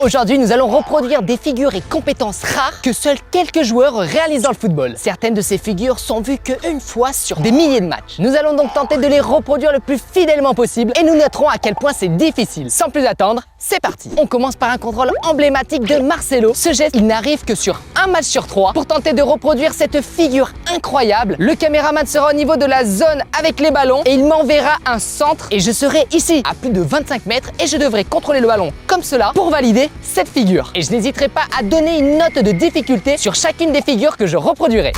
Aujourd'hui, nous allons reproduire des figures et compétences rares que seuls quelques joueurs réalisent dans le football. Certaines de ces figures sont vues qu'une fois sur des milliers de matchs. Nous allons donc tenter de les reproduire le plus fidèlement possible et nous noterons à quel point c'est difficile. Sans plus attendre, c'est parti. On commence par un contrôle emblématique de Marcelo. Ce geste, il n'arrive que sur un match sur 3. Pour tenter de reproduire cette figure incroyable, le caméraman sera au niveau de la zone avec les ballons et il m'enverra un centre et je serai ici à plus de 25 mètres et je devrai contrôler le ballon comme cela pour valider cette figure. Et je n'hésiterai pas à donner une note de difficulté sur chacune des figures que je reproduirai.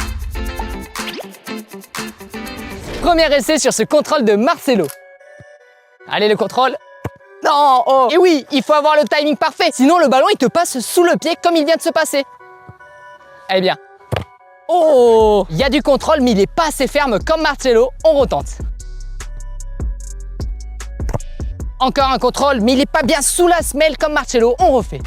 Premier essai sur ce contrôle de Marcelo. Allez, le contrôle. Non, oh. Et oui, il faut avoir le timing parfait, sinon le ballon il te passe sous le pied comme il vient de se passer. Eh bien. Oh, il y a du contrôle mais il n'est pas assez ferme comme Marcelo, on retente. Encore un contrôle, mais il n'est pas bien sous la semelle comme Marcelo, on refait.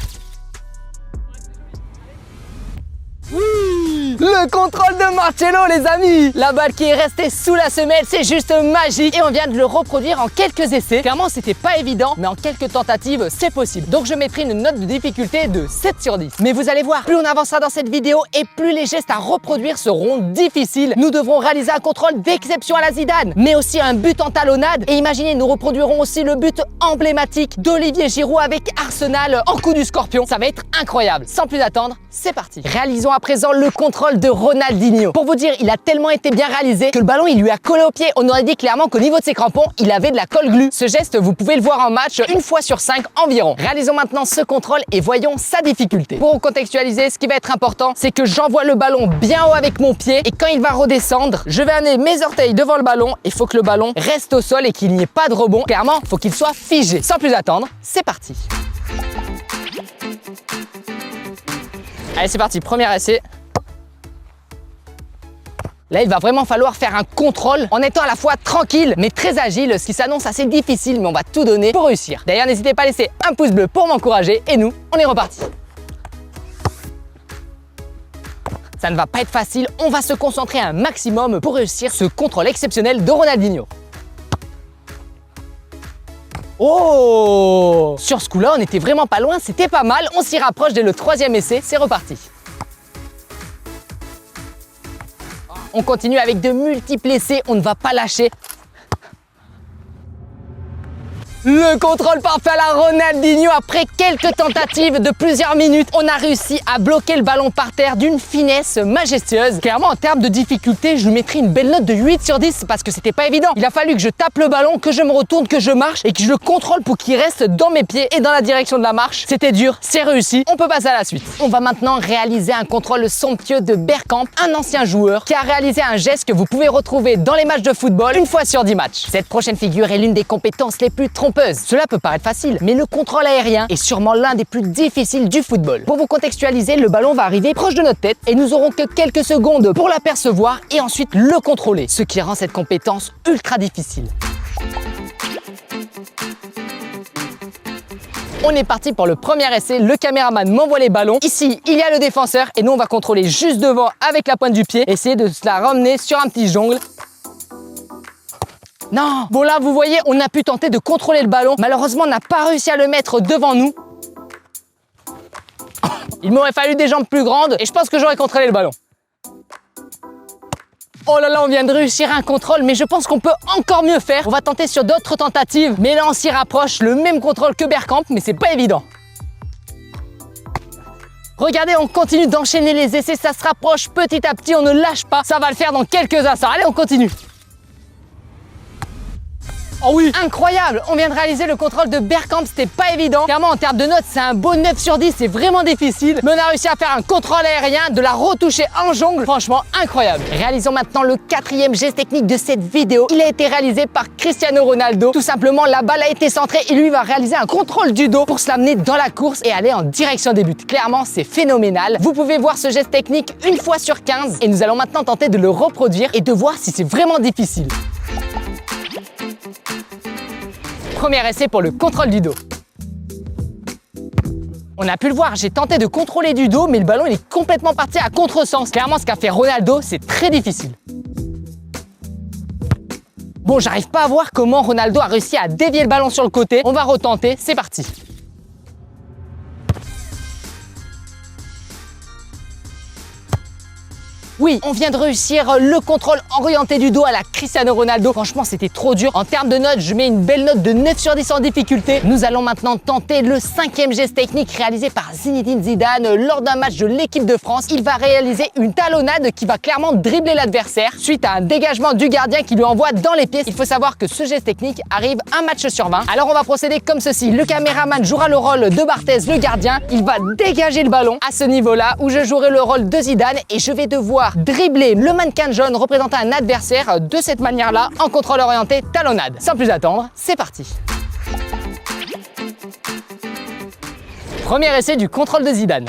Le contrôle de Marcelo, les amis! La balle qui est restée sous la semelle, c'est juste magique. Et on vient de le reproduire en quelques essais. Clairement, c'était pas évident, mais en quelques tentatives, c'est possible. Donc je mettrai une note de difficulté de 7 sur 10. Mais vous allez voir, plus on avancera dans cette vidéo et plus les gestes à reproduire seront difficiles. Nous devrons réaliser un contrôle d'exception à la Zidane, mais aussi un but en talonnade. Et imaginez, nous reproduirons aussi le but emblématique d'Olivier Giroud avec Arsenal en coup du scorpion. Ça va être incroyable. Sans plus attendre, c'est parti. Réalisons à présent le contrôle de Ronaldinho. Pour vous dire, il a tellement été bien réalisé que le ballon il lui a collé au pied. On aurait dit clairement qu'au niveau de ses crampons, il avait de la colle glue. Ce geste, vous pouvez le voir en match une fois sur 5 environ. Réalisons maintenant ce contrôle et voyons sa difficulté. Pour contextualiser, ce qui va être important, c'est que j'envoie le ballon bien haut avec mon pied et quand il va redescendre, je vais amener mes orteils devant le ballon. Il faut que le ballon reste au sol et qu'il n'y ait pas de rebond. Clairement, il faut qu'il soit figé. Sans plus attendre, c'est parti. Allez, c'est parti, premier essai. Là, il va vraiment falloir faire un contrôle en étant à la fois tranquille mais très agile, ce qui s'annonce assez difficile, mais on va tout donner pour réussir. D'ailleurs, n'hésitez pas à laisser un pouce bleu pour m'encourager et nous, on est reparti. Ça ne va pas être facile, on va se concentrer un maximum pour réussir ce contrôle exceptionnel de Ronaldinho. Oh! Sur ce coup-là, on était vraiment pas loin, c'était pas mal, on s'y rapproche dès le troisième essai, c'est reparti. On continue avec de multiples essais, on ne va pas lâcher. Le contrôle parfait à la Ronaldinho. Après quelques tentatives de plusieurs minutes, on a réussi à bloquer le ballon par terre d'une finesse majestueuse. Clairement, en termes de difficulté, je lui mettrai une belle note de 8 sur 10 parce que c'était pas évident. Il a fallu que je tape le ballon, que je me retourne, que je marche et que je le contrôle pour qu'il reste dans mes pieds et dans la direction de la marche. C'était dur, c'est réussi, on peut passer à la suite. On va maintenant réaliser un contrôle somptueux de Bergkamp, un ancien joueur qui a réalisé un geste que vous pouvez retrouver dans les matchs de football une fois sur 10 matchs. Cette prochaine figure est l'une des compétences les plus trompeuses. Cela peut paraître facile, mais le contrôle aérien est sûrement l'un des plus difficiles du football. Pour vous contextualiser, le ballon va arriver proche de notre tête et nous aurons que quelques secondes pour l'apercevoir et ensuite le contrôler, ce qui rend cette compétence ultra difficile. On est parti pour le premier essai, le caméraman m'envoie les ballons. Ici, il y a le défenseur et nous on va contrôler juste devant avec la pointe du pied, essayer de se la ramener sur un petit jongle. Non! Bon là, vous voyez, on a pu tenter de contrôler le ballon. Malheureusement, on n'a pas réussi à le mettre devant nous. Il m'aurait fallu des jambes plus grandes et je pense que j'aurais contrôlé le ballon. Oh là là, on vient de réussir un contrôle, mais je pense qu'on peut encore mieux faire. On va tenter sur d'autres tentatives, mais là, on s'y rapproche. Le même contrôle que Bergkamp, mais c'est pas évident. Regardez, on continue d'enchaîner les essais, ça se rapproche petit à petit, on ne lâche pas. Ça va le faire dans quelques instants. Allez, on continue. Oh oui, incroyable! On vient de réaliser le contrôle de Bergkamp, c'était pas évident. Clairement, en termes de notes, c'est un beau 9 sur 10, c'est vraiment difficile. Mais on a réussi à faire un contrôle aérien, de la retoucher en jongle. Franchement, incroyable. Réalisons maintenant le quatrième geste technique de cette vidéo. Il a été réalisé par Cristiano Ronaldo. Tout simplement, la balle a été centrée et lui va réaliser un contrôle du dos pour se l'amener dans la course et aller en direction des buts. Clairement, c'est phénoménal. Vous pouvez voir ce geste technique une fois sur 15 et nous allons maintenant tenter de le reproduire et de voir si c'est vraiment difficile. Premier essai pour le contrôle du dos. On a pu le voir, j'ai tenté de contrôler du dos, mais le ballon il est complètement parti à contresens. Clairement, ce qu'a fait Ronaldo, c'est très difficile. Bon, j'arrive pas à voir comment Ronaldo a réussi à dévier le ballon sur le côté. On va retenter, c'est parti. Oui, on vient de réussir le contrôle orienté du dos à la Cristiano Ronaldo. Franchement, c'était trop dur. En termes de notes, je mets une belle note de 9 sur 10 en difficulté. Nous allons maintenant tenter le 5e geste technique réalisé par Zinedine Zidane lors d'un match de l'équipe de France. Il va réaliser une talonnade qui va clairement dribbler l'adversaire suite à un dégagement du gardien qui lui envoie dans les pieds. Il faut savoir que ce geste technique arrive un match sur 20. Alors on va procéder comme ceci. Le caméraman jouera le rôle de Barthez, le gardien. Il va dégager le ballon à ce niveau-là où je jouerai le rôle de Zidane et je vais devoir dribbler le mannequin jaune représentant un adversaire de cette manière-là en contrôle orienté talonnade. Sans plus attendre, c'est parti. Premier essai du contrôle de Zidane.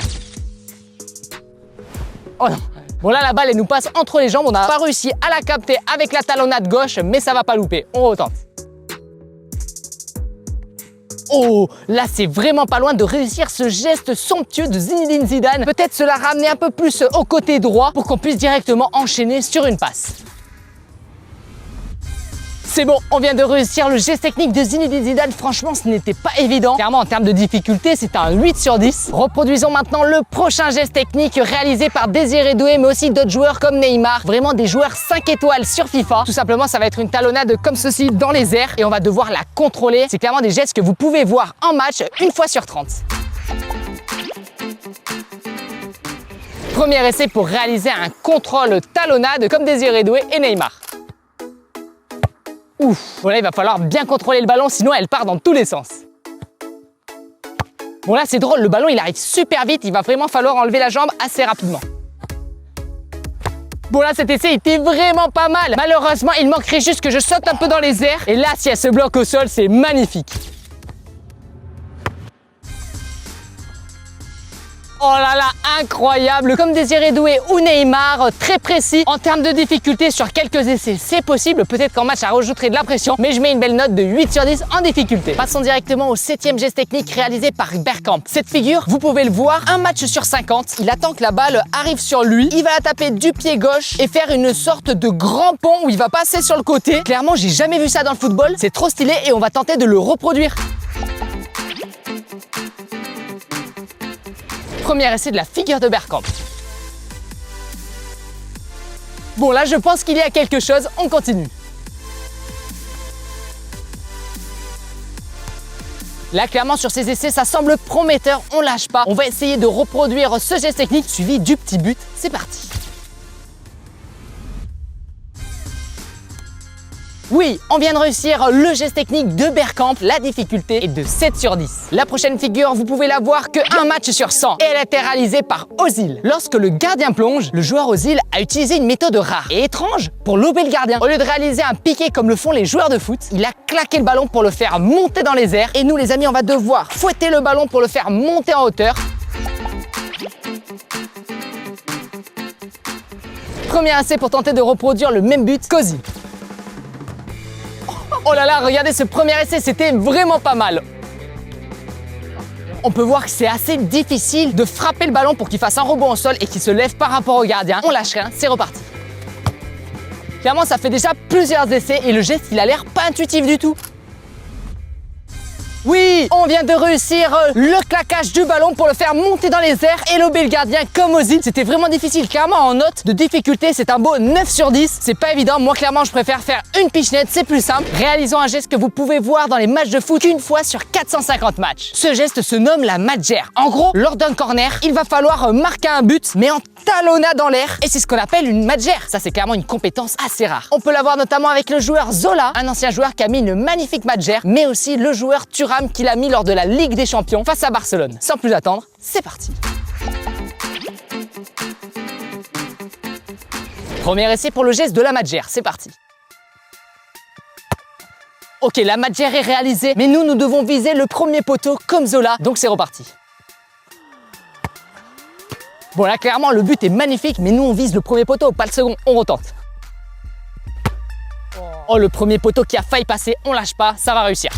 Oh non. Bon là, la balle, elle nous passe entre les jambes. On n'a pas réussi à la capter avec la talonnade gauche, mais ça va pas louper. On retente. Oh, là c'est vraiment pas loin de réussir ce geste somptueux de Zinedine Zidane. Peut-être se la ramener un peu plus au côté droit pour qu'on puisse directement enchaîner sur une passe. C'est bon, on vient de réussir le geste technique de Zinedine Zidane. Franchement, ce n'était pas évident. Clairement, en termes de difficulté, c'est un 8 sur 10. Reproduisons maintenant le prochain geste technique réalisé par Désiré Doué, mais aussi d'autres joueurs comme Neymar. Vraiment des joueurs 5 étoiles sur FIFA. Tout simplement, ça va être une talonnade comme ceci dans les airs et on va devoir la contrôler. C'est clairement des gestes que vous pouvez voir en match une fois sur 30. Premier essai pour réaliser un contrôle talonnade comme Désiré Doué et Neymar. Ouf, bon là il va falloir bien contrôler le ballon, sinon elle part dans tous les sens. Bon là c'est drôle, le ballon il arrive super vite, il va vraiment falloir enlever la jambe assez rapidement. Bon là cet essai était vraiment pas mal. Malheureusement il manquerait juste que je saute un peu dans les airs. Et là si elle se bloque au sol, c'est magnifique. Oh là là, incroyable! Comme Désiré Doué ou Neymar, très précis. En termes de difficulté sur quelques essais, c'est possible. Peut-être qu'en match, ça rajouterait de la pression, mais je mets une belle note de 8 sur 10 en difficulté. Passons directement au 7e geste technique réalisé par Bergkamp. Cette figure, vous pouvez le voir, un match sur 50. Il attend que la balle arrive sur lui. Il va la taper du pied gauche et faire une sorte de grand pont où il va passer sur le côté. Clairement, j'ai jamais vu ça dans le football. C'est trop stylé et on va tenter de le reproduire. Premier essai de la figure de Bergkamp. Bon là je pense qu'il y a quelque chose, on continue. Là clairement sur ces essais ça semble prometteur, on lâche pas. On va essayer de reproduire ce geste technique suivi du petit but, c'est parti. Oui, on vient de réussir le geste technique de Bergkamp. La difficulté est de 7 sur 10. La prochaine figure, vous pouvez la voir qu'un match sur 100. Et elle a été réalisée par Ozil. Lorsque le gardien plonge, le joueur Ozil a utilisé une méthode rare et étrange pour lober le gardien. Au lieu de réaliser un piqué comme le font les joueurs de foot, il a claqué le ballon pour le faire monter dans les airs. Et nous les amis, on va devoir fouetter le ballon pour le faire monter en hauteur. Premier essai pour tenter de reproduire le même but qu'Ozil. Oh là là, regardez ce premier essai, c'était vraiment pas mal. On peut voir que c'est assez difficile de frapper le ballon pour qu'il fasse un rebond au sol et qu'il se lève par rapport au gardien. On lâche rien, c'est reparti. Clairement, ça fait déjà plusieurs essais et le geste, il a l'air pas intuitif du tout. Oui, on vient de réussir le claquage du ballon pour le faire monter dans les airs et lober le gardien comme Ozil. C'était vraiment difficile, clairement en note de difficulté, c'est un beau 9 sur 10. C'est pas évident, moi clairement je préfère faire une pichenette, c'est plus simple. Réalisons un geste que vous pouvez voir dans les matchs de foot une fois sur 450 matchs. Ce geste se nomme la madgère. En gros, lors d'un corner, il va falloir marquer un but, mais en talonnade dans l'air. Et c'est ce qu'on appelle une madgère. Ça c'est clairement une compétence assez rare. On peut la voir notamment avec le joueur Zola, un ancien joueur qui a mis une magnifique madgère, mais aussi le joueur Thuram qu'il a mis lors de la Ligue des Champions face à Barcelone. Sans plus attendre, c'est parti. Premier essai pour le geste de la madgère, c'est parti. Ok, la madgère est réalisée, mais nous devons viser le premier poteau comme Zola, donc c'est reparti. Bon là clairement le but est magnifique, mais nous on vise le premier poteau, pas le second, on retente. Oh, le premier poteau qui a failli passer, on lâche pas, ça va réussir.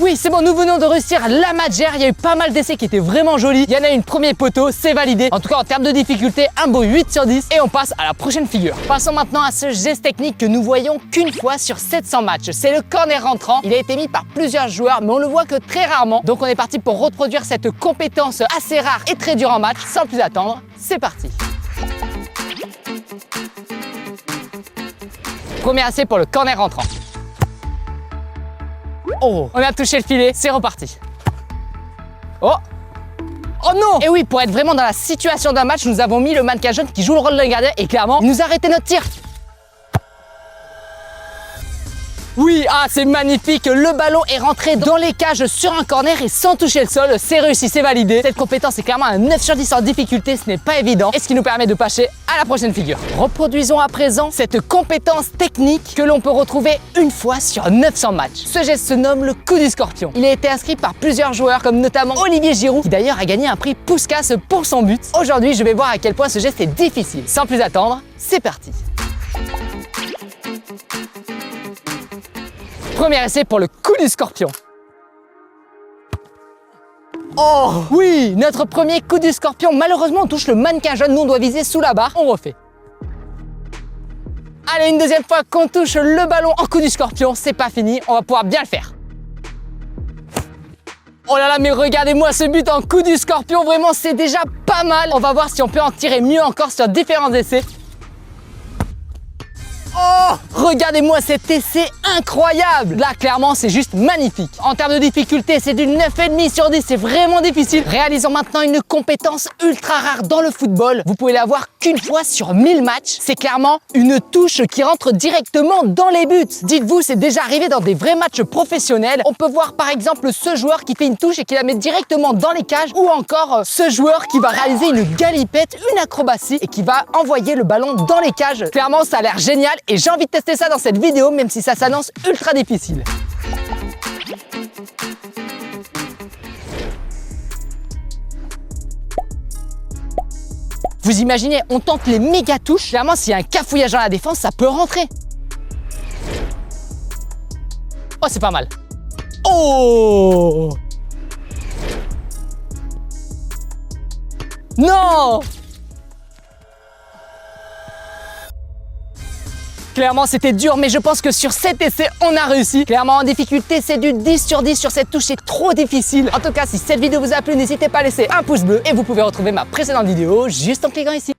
Oui, c'est bon, nous venons de réussir la madgère. Il y a eu pas mal d'essais qui étaient vraiment jolis. Il y en a une premier poteau, c'est validé. En tout cas, en termes de difficulté, un beau 8 sur 10. Et on passe à la prochaine figure. Passons maintenant à ce geste technique que nous voyons qu'une fois sur 700 matchs. C'est le corner rentrant. Il a été mis par plusieurs joueurs, mais on le voit que très rarement. Donc on est parti pour reproduire cette compétence assez rare et très dure en match. Sans plus attendre, c'est parti. Premier essai pour le corner rentrant. Oh, on a touché le filet, c'est reparti. Oh. Oh non! Et oui, pour être vraiment dans la situation d'un match, nous avons mis le mannequin jaune qui joue le rôle d'un gardien et clairement, il nous a arrêté notre tir. Oui, ah c'est magnifique, le ballon est rentré dans les cages sur un corner et sans toucher le sol, c'est réussi, c'est validé. Cette compétence est clairement un 9 sur 10 en difficulté, ce n'est pas évident et ce qui nous permet de passer à la prochaine figure. Reproduisons à présent cette compétence technique que l'on peut retrouver une fois sur 900 matchs. Ce geste se nomme le coup du scorpion. Il a été inscrit par plusieurs joueurs comme notamment Olivier Giroud qui d'ailleurs a gagné un prix Puskas pour son but. Aujourd'hui, je vais voir à quel point ce geste est difficile. Sans plus attendre, c'est parti. Premier essai pour le coup du scorpion. Oh oui, notre premier coup du scorpion. Malheureusement, on touche le mannequin jaune. Nous, on doit viser sous la barre. On refait. Allez, une deuxième fois qu'on touche le ballon en coup du scorpion. C'est pas fini. On va pouvoir bien le faire. Oh là là, mais regardez-moi ce but en coup du scorpion. Vraiment, c'est déjà pas mal. On va voir si on peut en tirer mieux encore sur différents essais. Oh, regardez-moi cet essai incroyable. Là, clairement, c'est juste magnifique. En termes de difficulté, c'est du 9,5 sur 10. C'est vraiment difficile. Réalisons maintenant une compétence ultra rare dans le football. Vous pouvez l'avoir qu'une fois sur 1000 matchs. C'est clairement une touche qui rentre directement dans les buts. Dites-vous, c'est déjà arrivé dans des vrais matchs professionnels. On peut voir par exemple ce joueur qui fait une touche et qui la met directement dans les cages. Ou encore ce joueur qui va réaliser une galipette, une acrobatie et qui va envoyer le ballon dans les cages. Clairement, ça a l'air génial. Et j'ai envie de tester ça dans cette vidéo, même si ça s'annonce ultra difficile. Vous imaginez, on tente les méga touches. Clairement, s'il y a un cafouillage dans la défense, ça peut rentrer. Oh, c'est pas mal. Oh! Non! Clairement, c'était dur, mais je pense que sur cet essai, on a réussi. Clairement, en difficulté, c'est du 10 sur 10 sur cette touche, c'est trop difficile. En tout cas, si cette vidéo vous a plu, n'hésitez pas à laisser un pouce bleu et vous pouvez retrouver ma précédente vidéo juste en cliquant ici.